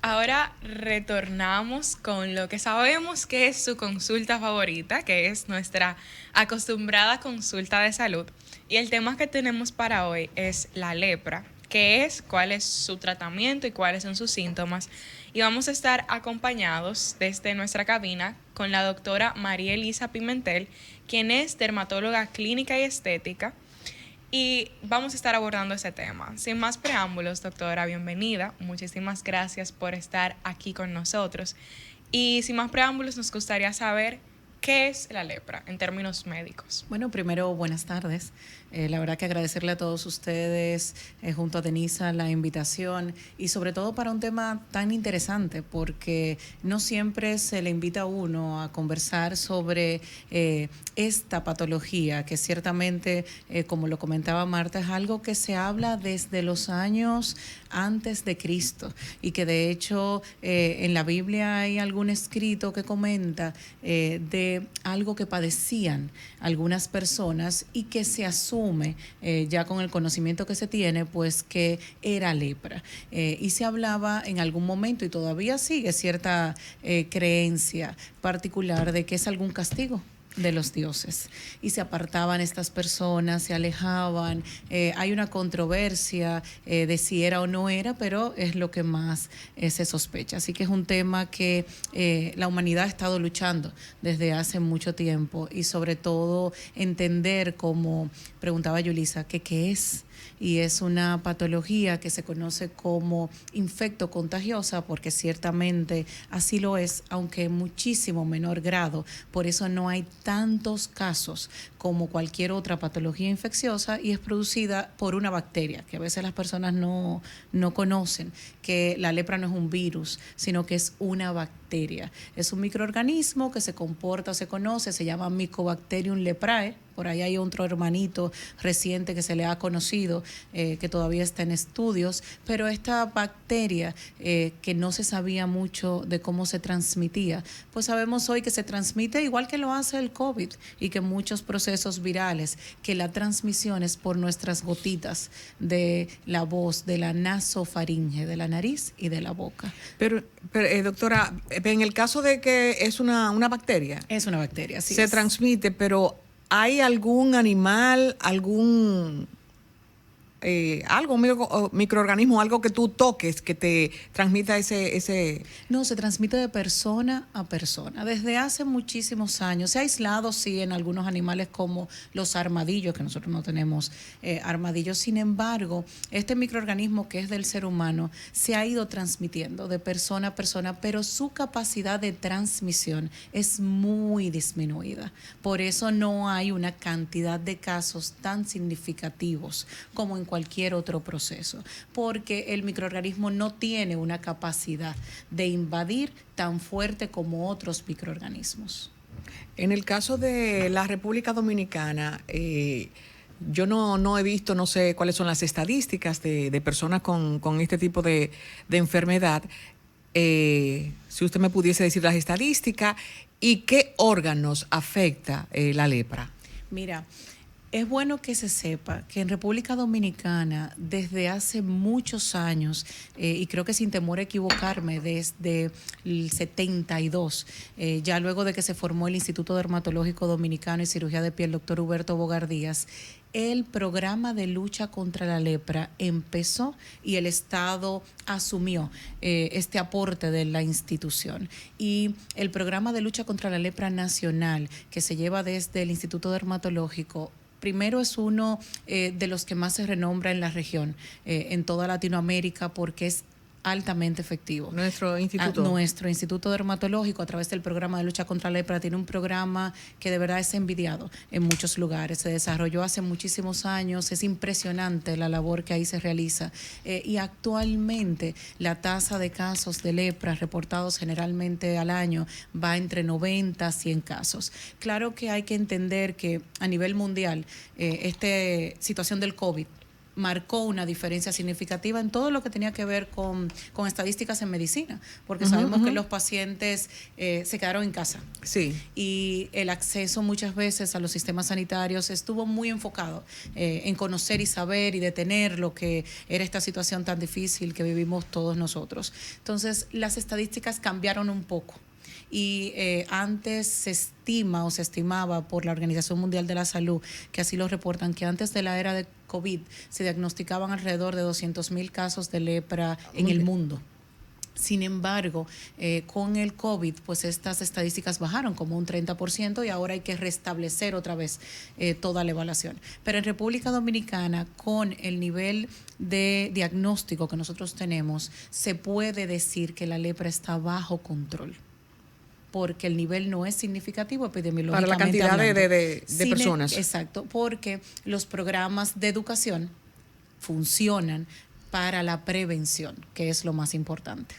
Ahora retornamos con lo que sabemos que es su consulta favorita, que es nuestra acostumbrada consulta de salud. Y el tema que tenemos para hoy es la lepra, qué es, cuál es su tratamiento y cuáles son sus síntomas. Y vamos a estar acompañados desde nuestra cabina con la doctora María Elisa Pimentel, quien es dermatóloga clínica y estética, y vamos a estar abordando ese tema. Sin más preámbulos, doctora, bienvenida. Muchísimas gracias por estar aquí con nosotros. Y sin más preámbulos, nos gustaría saber qué es la lepra en términos médicos. Bueno, primero, buenas tardes. La verdad que agradecerle a todos ustedes, junto a Denisa, la invitación y sobre todo para un tema tan interesante, porque no siempre se le invita a uno a conversar sobre esta patología, que ciertamente, como lo comentaba Marta, es algo que se habla desde los años antes de Cristo y que de hecho en la Biblia hay algún escrito que comenta de algo que padecían algunas personas y que se asume ya con el conocimiento que se tiene, pues que era lepra. Y se hablaba en algún momento, y todavía sigue cierta creencia particular de que es algún castigo de los dioses, y se apartaban estas personas, se alejaban. Hay una controversia de si era o no era, pero es lo que más se sospecha. Así que es un tema que la humanidad ha estado luchando desde hace mucho tiempo, y sobre todo entender, como preguntaba Yulisa, que qué es. Y es una patología que se conoce como infecto contagiosa, porque ciertamente así lo es, aunque en muchísimo menor grado. Por eso no hay tantos casos como cualquier otra patología infecciosa, y es producida por una bacteria, que a veces las personas no conocen, que la lepra no es un virus, sino que es una bacteria. Es un microorganismo que se comporta, se conoce, se llama Mycobacterium leprae. Por ahí hay otro hermanito reciente que se le ha conocido, que todavía está en estudios, pero esta bacteria que no se sabía mucho de cómo se transmitía, pues sabemos hoy que se transmite igual que lo hace el COVID y que muchos procesos virales, que la transmisión es por nuestras gotitas de la voz, de la nasofaringe, de la nariz y de la boca. Pero doctora, en el caso de que es una bacteria, es una bacteria, sí. Se transmite, pero ¿hay algún animal, algo, microorganismo, algo que tú toques que te transmita ese? No, se transmite de persona a persona. Desde hace muchísimos años se ha aislado, sí, en algunos animales como los armadillos, que nosotros no tenemos armadillos. Sin embargo, este microorganismo que es del ser humano se ha ido transmitiendo de persona a persona, pero su capacidad de transmisión es muy disminuida. Por eso no hay una cantidad de casos tan significativos como en cualquier otro proceso, porque el microorganismo no tiene una capacidad de invadir tan fuerte como otros microorganismos. En el caso de la República Dominicana, yo no he visto, no sé cuáles son las estadísticas de personas con este tipo de enfermedad. Si usted me pudiese decir las estadísticas y qué órganos afecta la lepra. Mira, es bueno que se sepa que en República Dominicana, desde hace muchos años, y creo que sin temor a equivocarme, desde el 72, ya luego de que se formó el Instituto Dermatológico Dominicano y Cirugía de Piel, doctor Huberto Bogardías, el programa de lucha contra la lepra empezó y el Estado asumió este aporte de la institución. Y el programa de lucha contra la lepra nacional, que se lleva desde el Instituto Dermatológico, primero es uno de los que más se renombra en la región, en toda Latinoamérica, porque es altamente efectivo. Nuestro instituto dermatológico, a través del programa de lucha contra la lepra, tiene un programa que de verdad es envidiado en muchos lugares. Se desarrolló hace muchísimos años, es impresionante la labor que ahí se realiza, y actualmente la tasa de casos de lepra reportados generalmente al año va entre 90 a 100 casos. Claro que hay que entender que a nivel mundial esta situación del COVID marcó una diferencia significativa en todo lo que tenía que ver con estadísticas en medicina, porque sabemos que los pacientes se quedaron en casa. Sí. Y el acceso muchas veces a los sistemas sanitarios estuvo muy enfocado en conocer y saber y detener lo que era esta situación tan difícil que vivimos todos nosotros. Entonces, las estadísticas cambiaron un poco. Y antes se estimaba por la Organización Mundial de la Salud, que así lo reportan, que antes de la era de COVID se diagnosticaban alrededor de 200,000 casos de lepra en el mundo. Sin embargo, con el COVID, pues estas estadísticas bajaron como un 30% y ahora hay que restablecer otra vez toda la evaluación. Pero en República Dominicana, con el nivel de diagnóstico que nosotros tenemos, se puede decir que la lepra está bajo control, porque el nivel no es significativo epidemiológicamente. Para la cantidad de personas. Exacto, porque los programas de educación funcionan para la prevención, que es lo más importante.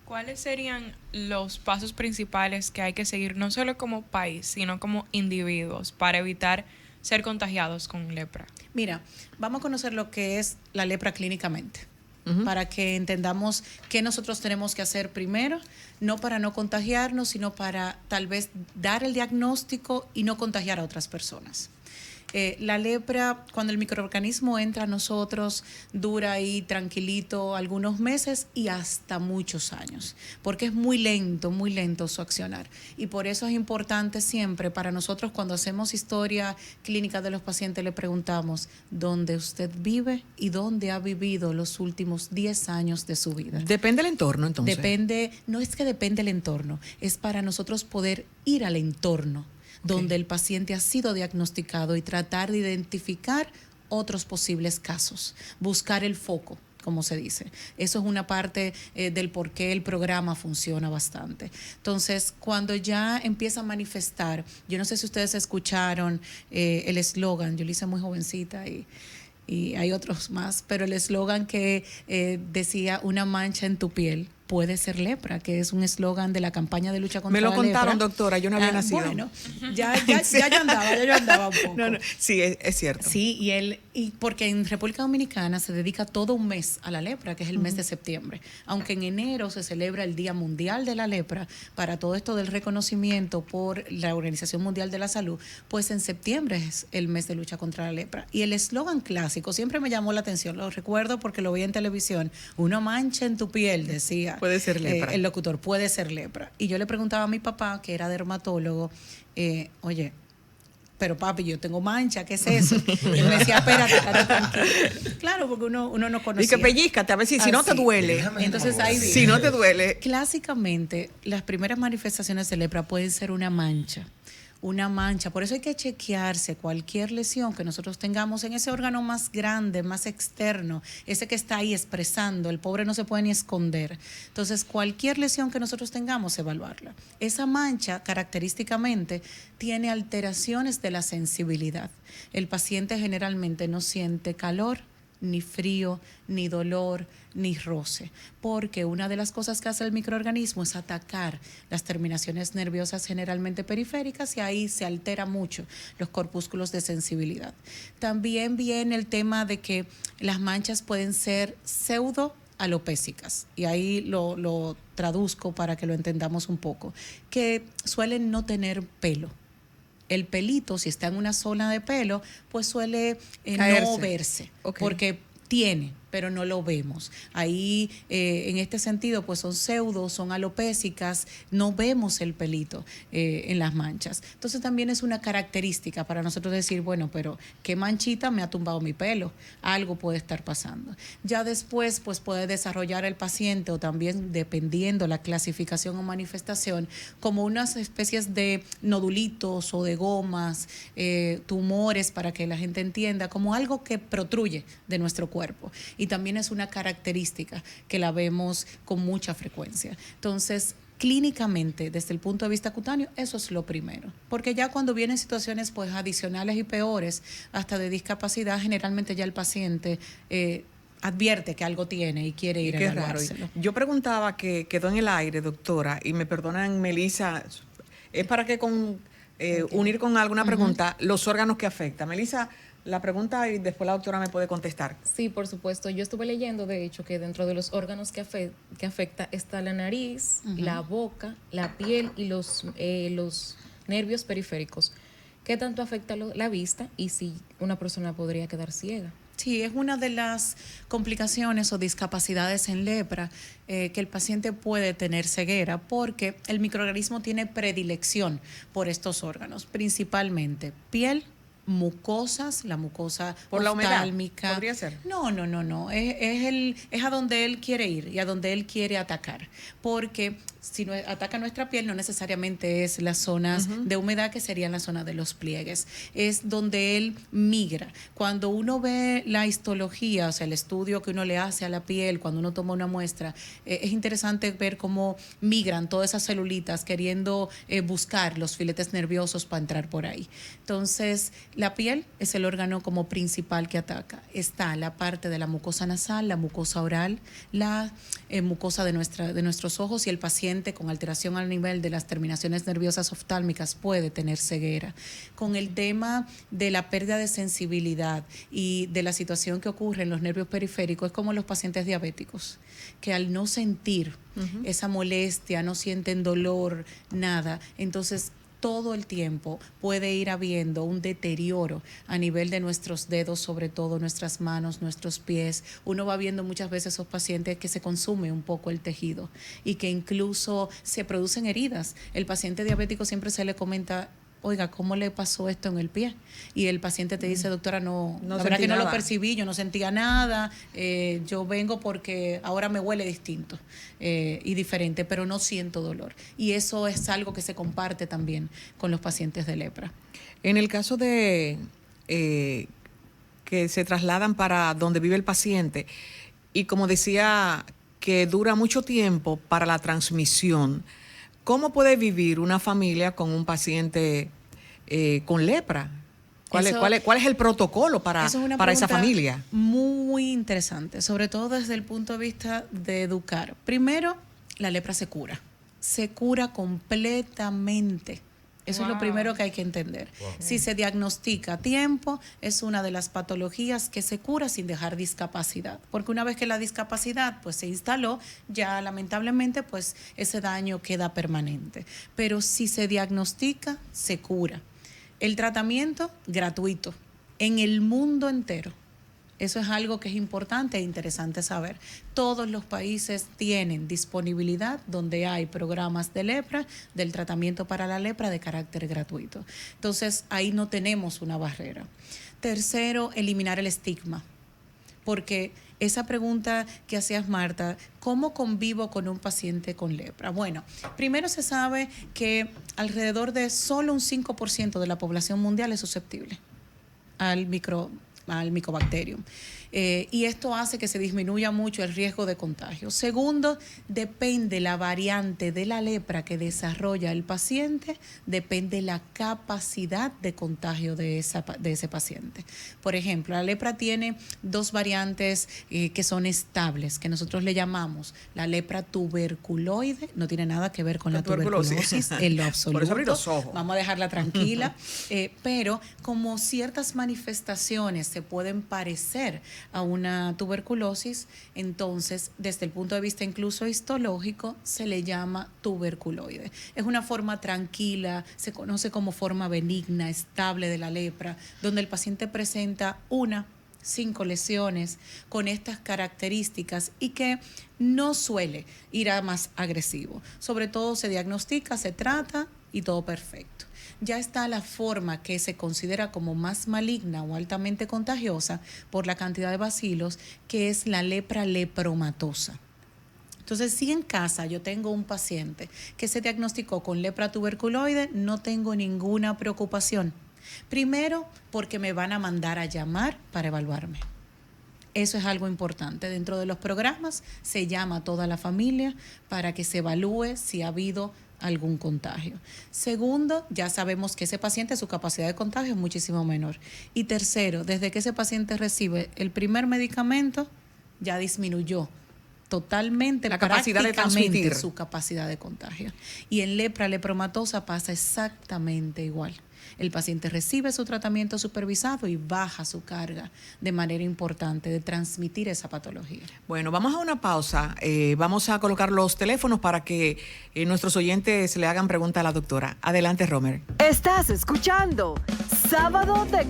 ¿Cuáles serían los pasos principales que hay que seguir, no solo como país, sino como individuos, para evitar ser contagiados con lepra? Mira, vamos a conocer lo que es la lepra clínicamente, para que entendamos qué nosotros tenemos que hacer primero, no para no contagiarnos, sino para tal vez dar el diagnóstico y no contagiar a otras personas. La lepra, cuando el microorganismo entra a nosotros, dura ahí tranquilito algunos meses y hasta muchos años, porque es muy lento su accionar. Y por eso es importante siempre para nosotros, cuando hacemos historia clínica de los pacientes, le preguntamos dónde usted vive y dónde ha vivido los últimos 10 años de su vida. Depende del entorno, entonces. No es que depende del entorno, es para nosotros poder ir al entorno donde el paciente ha sido diagnosticado y tratar de identificar otros posibles casos, buscar el foco, como se dice. Eso es una parte del por qué el programa funciona bastante. Entonces, cuando ya empieza a manifestar, yo no sé si ustedes escucharon el eslogan, yo lo hice muy jovencita y hay otros más, pero el eslogan que decía una mancha en tu piel puede ser lepra, que es un eslogan de la campaña de lucha contra la lepra. Me lo contaron, doctora, yo no había nacido. Bueno, ya yo andaba un poco. No, sí, es cierto. Sí, y porque en República Dominicana se dedica todo un mes a la lepra, que es el mes de septiembre. Aunque en enero se celebra el Día Mundial de la Lepra, para todo esto del reconocimiento por la Organización Mundial de la Salud, pues en septiembre es el mes de lucha contra la lepra. Y el eslogan clásico siempre me llamó la atención, lo recuerdo porque lo vi en televisión, una mancha en tu piel, decía. Puede ser lepra. El locutor, puede ser lepra. Y yo le preguntaba a mi papá, que era dermatólogo, oye, pero papi, yo tengo mancha, ¿qué es eso? Y él me decía, espérate, tranquilo. Claro, porque uno no conocía. Y que pellízcate, a ver si no te duele. Entonces ahí viene. Si no te duele. Clásicamente, las primeras manifestaciones de lepra pueden ser una mancha. Por eso hay que chequearse cualquier lesión que nosotros tengamos en ese órgano más grande, más externo, ese que está ahí expresando, el pobre no se puede ni esconder. Entonces, cualquier lesión que nosotros tengamos, evaluarla. Esa mancha, característicamente, tiene alteraciones de la sensibilidad. El paciente generalmente no siente calor, ni frío, ni dolor, ni roce, porque una de las cosas que hace el microorganismo es atacar las terminaciones nerviosas generalmente periféricas y ahí se altera mucho los corpúsculos de sensibilidad. También viene el tema de que las manchas pueden ser pseudoalopésicas, y ahí lo traduzco para que lo entendamos un poco, que suelen no tener pelo. El pelito, si está en una zona de pelo, pues suele no verse, porque tiene, pero no lo vemos. Ahí, en este sentido, pues son alopésicas, no vemos el pelito en las manchas. Entonces también es una característica para nosotros decir, bueno, pero ¿qué manchita me ha tumbado mi pelo? Algo puede estar pasando. Ya después, pues puede desarrollar el paciente, o también, dependiendo la clasificación o manifestación, como unas especies de nodulitos o de gomas, tumores, para que la gente entienda, como algo que protruye de nuestro cuerpo. Y también es una característica que la vemos con mucha frecuencia. Entonces, clínicamente, desde el punto de vista cutáneo, eso es lo primero. Porque ya cuando vienen situaciones pues adicionales y peores, hasta de discapacidad, generalmente ya el paciente advierte que algo tiene y quiere ir a evaluárselo. Yo preguntaba, que quedó en el aire, doctora, y me perdonan, Melissa, es para que unir con alguna pregunta los órganos que afecta. Melissa la pregunta y después la doctora me puede contestar. Sí, por supuesto. Yo estuve leyendo, de hecho, que dentro de los órganos que afecta está la nariz, la boca, la piel y los nervios periféricos. ¿Qué tanto afecta la vista y si una persona podría quedar ciega? Sí, es una de las complicaciones o discapacidades en lepra que el paciente puede tener ceguera porque el microorganismo tiene predilección por estos órganos, principalmente piel, mucosas, la mucosa por la humedad, oftálmica. ¿podría ser? No. Es a donde él quiere ir y a donde él quiere atacar. Porque si no ataca nuestra piel, no necesariamente es las zonas de humedad, que serían las zonas de los pliegues. Es donde él migra. Cuando uno ve la histología, o sea, el estudio que uno le hace a la piel, cuando uno toma una muestra, es interesante ver cómo migran todas esas celulitas queriendo buscar los filetes nerviosos para entrar por ahí. Entonces, la piel es el órgano como principal que ataca. Está la parte de la mucosa nasal, la mucosa oral, la mucosa de nuestros ojos, y el paciente con alteración al nivel de las terminaciones nerviosas oftálmicas puede tener ceguera. Con el tema de la pérdida de sensibilidad y de la situación que ocurre en los nervios periféricos, es como los pacientes diabéticos, que al no sentir esa molestia, no sienten dolor, nada, entonces todo el tiempo puede ir habiendo un deterioro a nivel de nuestros dedos, sobre todo nuestras manos, nuestros pies. Uno va viendo muchas veces esos pacientes que se consume un poco el tejido y que incluso se producen heridas. El paciente diabético siempre se le comenta: oiga, ¿cómo le pasó esto en el pie? Y el paciente te dice: doctora, no la verdad que no lo percibí, yo no sentía nada, yo vengo porque ahora me huele distinto y diferente, pero no siento dolor. Y eso es algo que se comparte también con los pacientes de lepra. En el caso de que se trasladan para donde vive el paciente, y como decía, que dura mucho tiempo para la transmisión, ¿cómo puede vivir una familia con un paciente con lepra? ¿Cuál es el protocolo para esa familia? Muy interesante, sobre todo desde el punto de vista de educar. Primero, la lepra se cura completamente. Eso es lo primero que hay que entender. Si se diagnostica a tiempo, es una de las patologías que se cura sin dejar discapacidad. Porque una vez que la discapacidad pues se instaló, ya lamentablemente pues ese daño queda permanente. Pero si se diagnostica, se cura. El tratamiento gratuito en el mundo entero. Eso es algo que es importante e interesante saber. Todos los países tienen disponibilidad donde hay programas de lepra, del tratamiento para la lepra de carácter gratuito. Entonces, ahí no tenemos una barrera. Tercero, eliminar el estigma. Porque esa pregunta que hacías, Marta, ¿cómo convivo con un paciente con lepra? Bueno, primero se sabe que alrededor de solo un 5% de la población mundial es susceptible al Mycobacterium. Y esto hace que se disminuya mucho el riesgo de contagio. Segundo, depende la variante de la lepra que desarrolla el paciente, depende la capacidad de contagio de ese paciente. Por ejemplo, la lepra tiene dos variantes que son estables, que nosotros le llamamos la lepra tuberculoide, no tiene nada que ver con la tuberculosis en lo absoluto. Por eso abrí los ojos. Vamos a dejarla tranquila, pero como ciertas manifestaciones se pueden parecer a una tuberculosis, entonces desde el punto de vista incluso histológico se le llama tuberculoide. Es una forma tranquila, se conoce como forma benigna, estable de la lepra, donde el paciente presenta 5 lesiones con estas características y que no suele ir a más agresivo. Sobre todo se diagnostica, se trata y todo perfecto. Ya está la forma que se considera como más maligna o altamente contagiosa por la cantidad de bacilos, que es la lepra lepromatosa. Entonces, si en casa yo tengo un paciente que se diagnosticó con lepra tuberculoide, no tengo ninguna preocupación. Primero, porque me van a mandar a llamar para evaluarme. Eso es algo importante. Dentro de los programas se llama a toda la familia para que se evalúe si ha habido algún contagio. Segundo, ya sabemos que ese paciente, su capacidad de contagio es muchísimo menor. Y tercero, desde que ese paciente recibe el primer medicamento, ya disminuyó totalmente la capacidad de transmitir su capacidad de contagio. Y en lepra lepromatosa pasa exactamente igual. El paciente recibe su tratamiento supervisado y baja su carga de manera importante de transmitir esa patología. Bueno, vamos a una pausa. Vamos a colocar los teléfonos para que nuestros oyentes le hagan pregunta a la doctora. Adelante, Romer. Estás escuchando Sábado de